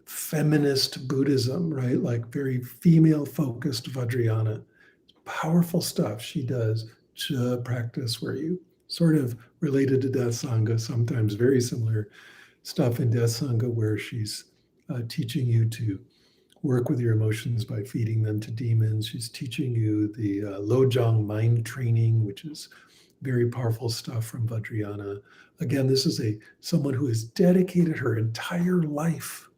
feminist Buddhism, right? Like very female focused Vajrayana. Powerful stuff she does to practice where you sort of related to Death Sangha, sometimes very similar stuff in Death Sangha where she's teaching you to work with your emotions by feeding them to demons. She's teaching you the Lojong mind training, which is very powerful stuff from Vajrayana. Again, this is someone who has dedicated her entire life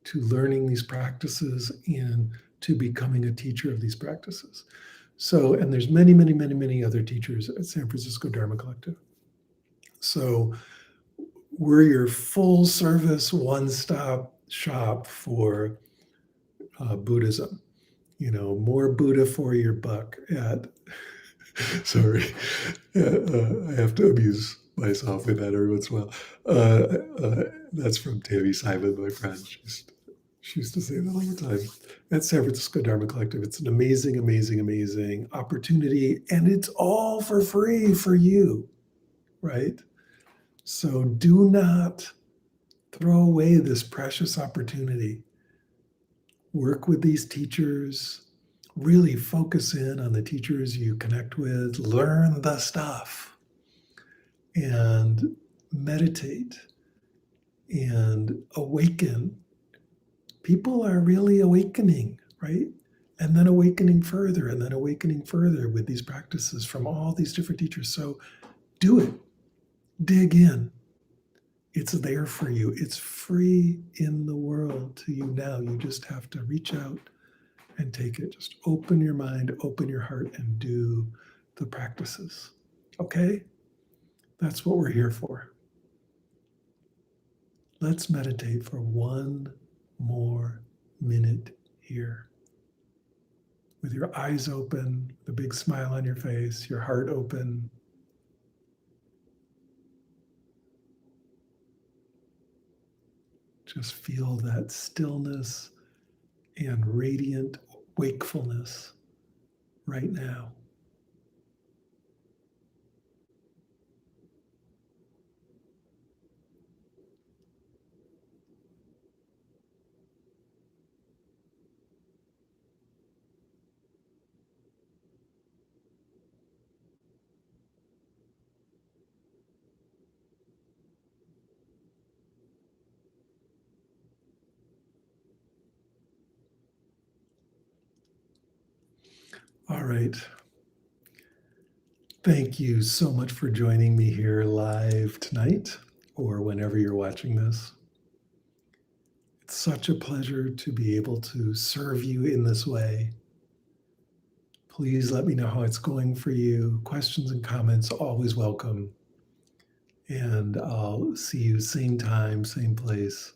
to learning these practices and to becoming a teacher of these practices. So, and there's many, many, many, many other teachers at San Francisco Dharma Collective. So we're your full service, one-stop shop for Buddhism. More Buddha for your buck at, sorry, I have to amuse myself with that every once in a while. That's from Tammy Simon, my friend. She used to say that all the time. At San Francisco Dharma Collective, it's an amazing, amazing, amazing opportunity, and it's all for free for you, right? So do not throw away this precious opportunity. Work with these teachers, really focus in on the teachers you connect with, learn the stuff, and meditate and awaken. People are really awakening, right? And then awakening further, and then awakening further with these practices from all these different teachers. So do it, dig in. It's there for you. It's free in the world to you now. You just have to reach out and take it. Just open your mind, open your heart, and do the practices. Okay? That's what we're here for. Let's meditate for one more minute here. With your eyes open, the big smile on your face, your heart open. Just feel that stillness and radiant wakefulness right now. All right. Thank you so much for joining me here live tonight or whenever you're watching this. It's such a pleasure to be able to serve you in this way. Please let me know how it's going for you. Questions and comments, always welcome. And I'll see you same time, same place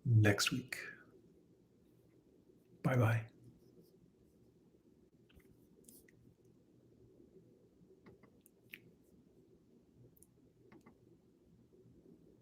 next week. Bye-bye.